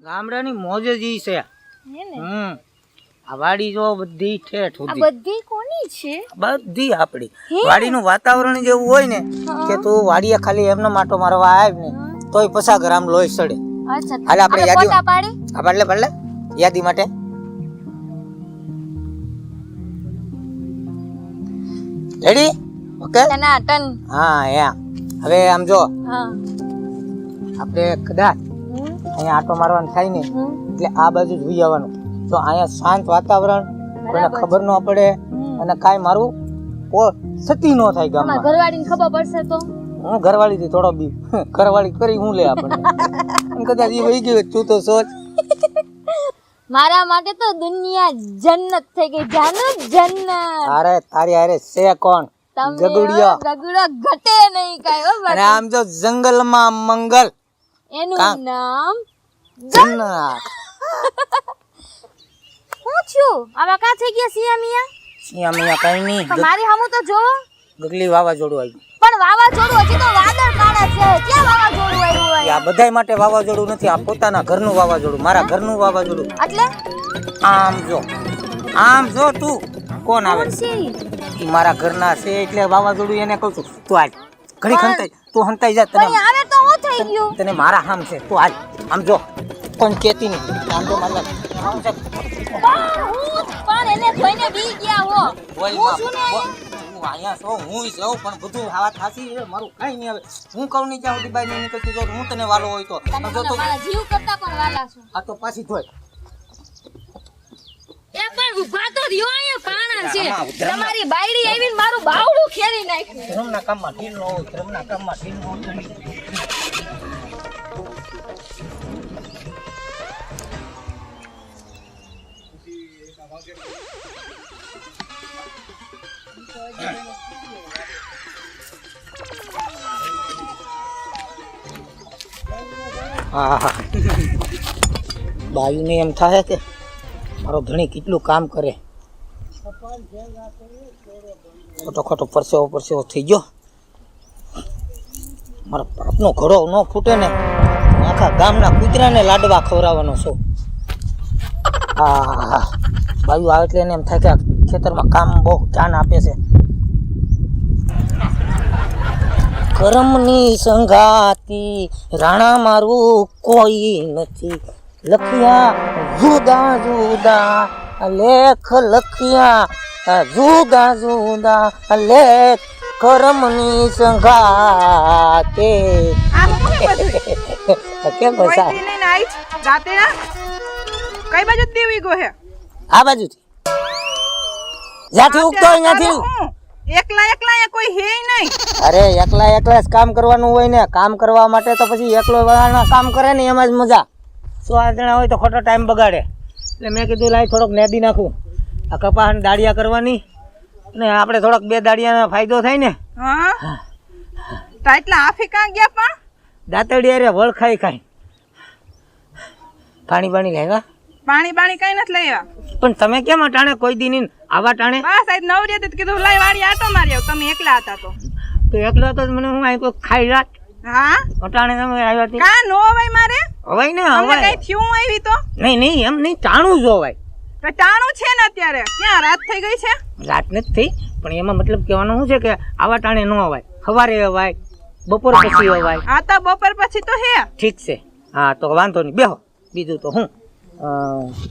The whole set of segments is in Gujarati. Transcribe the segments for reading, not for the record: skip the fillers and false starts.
ગામડાની મોજ જ ઈ છે. હે ને આ વાડી જો બધી ઠેઠ આ સુધી બધી કોની છે? બધી આપડી વાડીનું વાતાવરણ જેવું હોય ને કે તું વાડીએ ખાલી એમનો માટો મારવા આવ ને તોય 50 ગ્રામ લોહી સડે. અચ્છા હાલે આપણે યાદી ફોટા પાડી આ પાડલે યાદી માટે રેડી ઓકે ટનાટન. હા યા હવે આમ જો હા આપણે કદાચ અહીંયા આટો મારવાનું થાય ને એટલે આ બાજુ જોઈ આવવાનું. તો અહીંયા શાંત વાતાવરણ, કોઈને ખબર ન પડે અને કાંઈ મારું સતી ન થાય ગામમાં. ઘરવાળીને ખબર પડશે તો હું ઘરવાળી થી થોડો બી ઘરવાળી કરી હું લે આપણને કદાચ એ વહી ગયું તું તો સોચ. મારા માટે તો દુનિયા જન્નત થઈ ગઈ. જાનું જન્નત. અરે તારી અરે છે કોણ? ગગુડિયા. ગગુડો ઘટે નહીં કાઈ. હો અને આમ જો જંગલમાં મંગલ એનું નામ જન્નત. હું છું આવા કા થઈ ગયા સિયામિયા? સિયામિયા કઈ નહીં, પણ મારી સામું તો જો. ગગલી વાવાઝોડું આવ્યું. પણ વાવાઝોડું હજી તો વાદળ કાળા છે. ક્યાં વાવાઝોડું આવ્યું હોય? આ બધાય માટે વાવાઝોડું નથી, આ પોતાના ઘરનું વાવાઝોડું, મારા ઘરનું વાવાઝોડું. એટલે આમ જો તું કોણ આવે છે? ઈ મારા ઘરના છે એટલે વાવાઝોડું એને કહું છું. તું આજ ઘડી ખંતાઈ, તું હંતાઈ જા. તને આવે તો હું થઈ ગયું. તને મારા હામ છે, તું આજ આમ જો કોઈ કેતી નહીં. આમ જો મારા આમ છે પણ એને જોઈને બી ગયા હો. હું શું ને અહીંયા છો હું છું પણ બધું હાવા થાસી મારું કઈ નહીં આવે. હું કહું નહીં જ્યાં સુધી બાઈ નહીં નીકળતી જો હું તને વાલો હોય તો તમે તો મારા જીવ કરતા પણ વાલા છો. આ તો પાછી ધોય. એ પણ ઉભા તો રહ્યો, અહીંયા પાણા છે. તમારી બાયડી આવીને મારું બાવડું ખેરી નાખ્યું. ધર્મના કામમાં ઢીલ ન હોય, ધર્મના કામમાં ઢીલ ન હોય. બાયુને એમ થાય કે મારો ધણી કેટલું કામ કરે. ખોટો પરસેવો થઈ ગયો. મારા બાપનો ઘડો ન ફૂટે ને આખા ગામના કૂતરાને લાડવા ખવડાવવાનો છું. બાયુ આવે એટલે એને એમ થાય કે આ ખેતરમાં કામ બહુ ધ્યાન આપે છે. કરમની સંગાતી રાણા મારું કોઈ નથી. લખ્યા જુદા જુદા લેખ, લખ્યા જુદા જુદા લેખ, કરમની સંગાતે. કેમ બસા કઈ બાજુ દેવી ગો હે? આ બાજુથી જ્યાંથી ઉગતો હોય ત્યાંથી. એકલા કોઈ હે નહીં. અરે એકલા જ કામ કરવાનું હોય ને. કામ કરવા માટે તો પછી એકલો કામ કરે ને એમાં જ મજા. 100 જણા હોય તો ખોટો ટાઈમ બગાડે. એટલે મેં કીધું લાઈ થોડોક નેદી નાખું. આ કપાસ દાડિયા કરવાની ને આપણે થોડોક 2 દાડિયાનો ફાયદો થાય ને. હા તો એટલા આફી કાં ગયા પણ? દાંતડી અરે વળ ખાઈ પાણી લેવા. પાણી કઈ નથી લઈ આવ્યા. પણ તમે કેમ અટાણે કોઈ દી ની આવા ટાણે? બસ આજ નવરી હતી કીધું લાઈ વાડી આટો મારી આવ. તમે એકલા હતા તો એકલો હતો મને હું આઈ કોઈ ખાઈ રાત. હા અટાણે તમે આવ્યા હતી. કા નો હોય મારે હવાય ને હવે હવાય કઈ થયું આવી તો નહીં એમ નહીં ટાણું જોવાય. તો ટાણું છે ને અત્યારે. ક્યાં રાત થઈ ગઈ છે? રાત નથી થઈ પણ એમાં મતલબ કહેવાનું શું છે કે આવા ટાણે ન અવાય. સવારે અવાય, બપોર પછી અવાય. આ તો બપોર પછી તો હે. ઠીક છે. હા તો વાંધો નહીં, બેહો. બીજું તો હું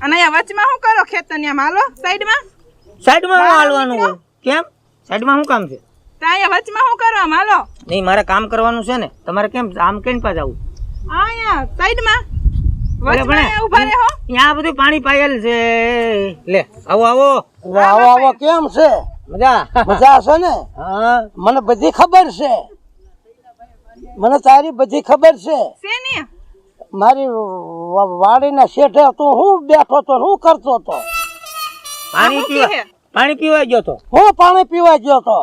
અને અહીંયા વચમાં શું કરો? ખેતરની આમ હાલો સાઈડમાં હાલવાનું હોય. કેમ સાઈડમાં શું કામ છે? તો અહીંયા વચમાં શું કરો? આમ હાલો. નહીં મારે કામ કરવાનું છે ને. તમારે કેમ આમ કેમ પા જવું? અહીંયા સાઈડમાં વચમાં ઊભા રહો. ત્યાં બધું પાણી પાયેલ છે. લે આવો. કેમ છે? મજા છે ને? હા મને બધી ખબર છે. મને તારી બધી ખબર છે. શેની? મારી વાડીના શેઠે તું હું બેઠો તો હું કરતો તો? પાણી પીવા ગયો તો. હું પાણી પીવા ગયો તો.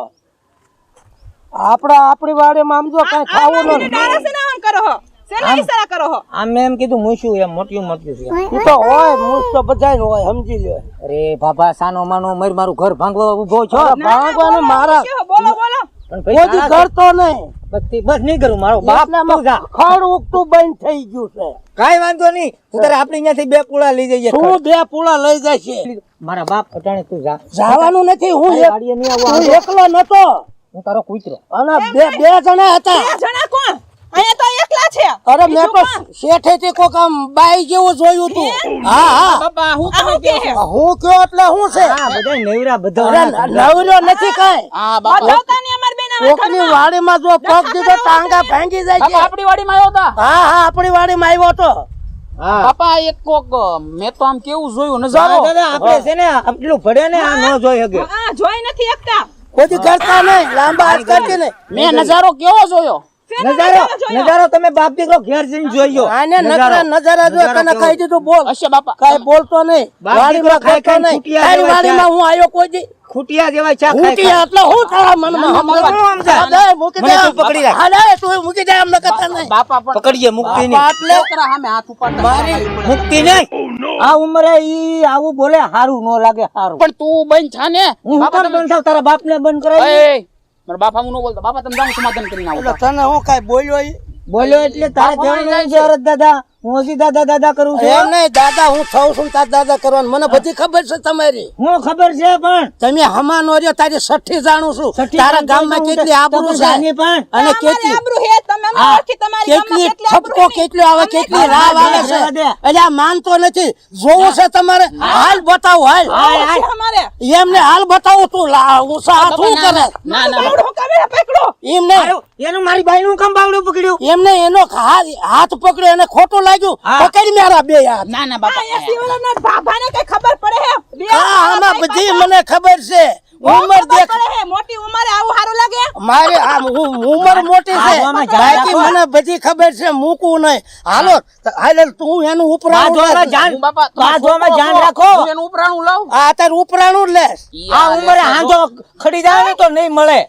આપણી વાડીમાં આમ જો કઈ ખાવું નથી. આમ એમ કીધું મૂછું એમ મોટિયું છે. ઈ તો હોય મૂછ તો બધાય હોય, સમજી લ્યો. અરે બાબા સાનો માનો મારું ઘર ભાંગવા ઉભો છો. ભાંગવાનું મારા બોલો કોઈ કરતો નહીં. બસ નહીં કરું. મારો બાપ ખડ ઉગતું બંધ થઈ ગયું છે. કાંઈ વાંધો નહીં હું તારે આપણી અહીંયાથી 2 પૂળા લઈ જઈએ તું 2 પૂળા લઈ જાય છે મારા બાપ અટાણે તું જા જવાનું નથી હું તારી ગાડીએ નહીં આવું હું એકલો નતો હું તારો કૂતરો અને બે જણા હતા 2 જણા કોણ અહીંયા તો એકલા છે અરે મેં તો શેઠેથી કોક આમ બાઈ જેવું જોયું તું હા બાપા હું આ શું કહે છે? હું કયો એટલે હું છે હા બધા નવરા બધા અરે નવરો નથી કાંઈ હા બાપા બતાવતા નહીં અમાર બેન હવે કોકની વાડીમાં જો પગ દીધો ટાંગા ભાંગી જાય છે બાપા આપણી વાડીમાં આવ્યો હતા હા આપણી વાડીમાં આવ્યો તો હા બાપા એક કોક મેં તો આમ કેવું જોયું હા, નજારો દાદા આપણે છે ને આટલું ભડે ને આ ન જોઈ શકે હા જોઈ નથી એકતા કોઈ કરતા નહીં લાંબા હાથ કરતી નહીં મેં નજારો કેવો જોયો નજારો તમે બાપ દીકરો ઘેર જઈને જોઈયો આને નજારા જો તને કહી દીધું બોલ હશે બાપા કાઈ બોલતો નહીં બાપ વાડીમાં દીકરો કરતો ખાઈ નહીં ખૂટિયા તારી જેવા વાડીમાં હું આવ્યો કોઈ દી ખૂટિયા જેવા ચા ખાઈ ખૂટી એટલે હું તારા મનમાં સમજાય મૂકી દે મને તું પકડી રાખ. હાલે તું મૂકી દે એમ ન કરતા નહીં બાપા પણ પકડીએ મુક્તિ નહીં બાપા એટલે છોકરા સામે હાથ ઉપાડતા મારી મુક્તિ નહીં આ ઉંમરે ઈ આવું બોલે હારું ન લાગે હારું પણ તું બંધ થા ને હું બાપા કામ બંધ થાવ તારા બાપને બંધ કરાવી એ મારા બાપા હું ન બોલતો બાપા તમે જાઓ સમાધાન કરીને આવો એટલે તને હું કાઈ બોલ્યો ઈ? બોલ્યો એટલે તારે બાપા કહેવાનું છે અરજ દાદા હું હજી દાદા દાદા કરું છું એમ નહીં દાદા હું થઉં છું તાર દાદા કરવાનું મને બધી ખબર છે તમારી હું ખબર છે પણ તમે હમાનો રહ્યો તારી સઠ્ઠી જાણું છું સઠ્ઠી તારા જાણતો ગામમાં હું કેટલી તો આબરૂ છે જાની પણ અને અમારે કેટલી આબરૂ હે તમે અમને હા, ઓળખી તમારી કેટલી ગામમાં કેટલી ઠપકો આબરૂ કેટલી આવે કેટલી રાવ આવે છે જવા દે. એટલે આ માનતો નથી જોવું છે તમારે હાલ બતાવો હાલ છે અમારે એમને હાલ બતાવો તું ઉષા શું કરે ના ના બાવડો કાવેરા પકડો એમને એનું મારી બાઈ નું કામ બાવડું પકડ્યું એમને એનો હાથ પકડ્યો એને ખોટું લાગ્યું હા. પકડી મારા બે હાથ ના ના આ બાપા 80 વર્ષના ભાભાને કઈ ખબર પડે હે બે હા આમાં ભાઈ બધી મને ખબર છે બહુ ઉંમર ખબર દેખ પડે હે મોટી ઉંમરે આવું સારું લાગે મારી ઉંમર મોટી આ છે જોવામાં જાણ બાકી રાખો. મને બધી ખબર છે મૂકવું નહીં હાલો હાલ તું એનું આ ઉપરાણું જોવામાં લે. જાણ હું બાપા આ જોવામાં જાણ રાખો હું એનું ઉપરાણું લાવ આ તાર ઉપરાણું જ લેશ આ ઉંમરે હાંધો ખડી જાય ને તો નહીં મળે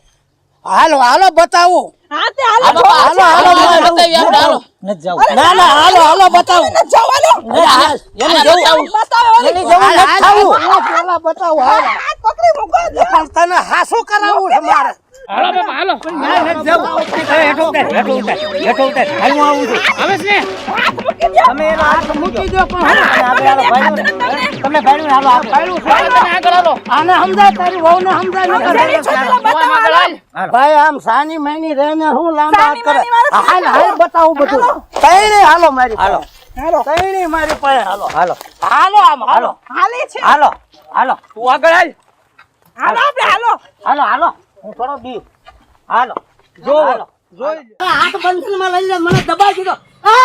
હાલો હાલો બતાવું હા તે આ હાલો બાપા હાલો હાલો હાલો, બતાવી આપણે હાલો નથી જાવું ના ના હાલો હાલો બતાવું જવાનો હાલ, એને હાલો, જવું. બતાવો. બતાવો એની જવું હાલ, નથી હાલ, થાવું. હાલ, પેલા બતાવું હાલ. હાથ પકડી મૂકો પણ તને હાસું કરાવવું છે મારે હાલો બાપા હાલો નથી જાવું. હેઠો ઉતાર, હેઠો ઉતાર, હેઠો ઉતાર. હાલ હું આવું છું. આવે છે ને હાથ મૂકી દો તમે એનો હાથ મૂકી દો પણ હાલો, આપણે હાલો, ભાઈનું. તમે ભાઈનું હાલો, આપણે. હાલો તમે આગળ હાલો આને સમજાય તારી વહુને સમજાય જરી છોકરા જોવા આગળ હાલ ભાઈ આમ સાની મેની રહીને હું લાંબા હાથ સાની કરે માની વાળો હાલ હાલ બતાવું બધું કઈ નહીં હાલો મારી હાલો. હાલો કઈ નહીં મારી પાસે હાલો હાલો, હાલો આમ હાલો હાલે છે હાલો, હાલો, તું આગળ હાલ હાલો આપણે હાલો હાલો, હાલો. હું થોડો બીવ. હાલો. જો હાલો. હાથ બંધનમાં લઈ લે મને દબાઈ દીધો એ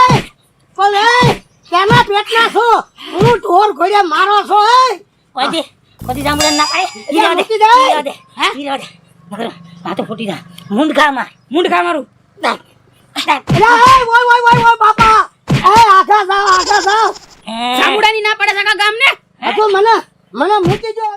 પણ એ કેના પેટના છો હું ઢોર ઘોડે મારો છો એ બધી જાંબુડા ના પાડે મૂકી દે. હા તો ફૂટી જા મુંડખા મારું અરે એ ઓય ઓય ઓય ઓય બાપા એ આખા જાવ જાંબુડાની ના પડે સગા ગામ ને હજુ મને મૂકી દો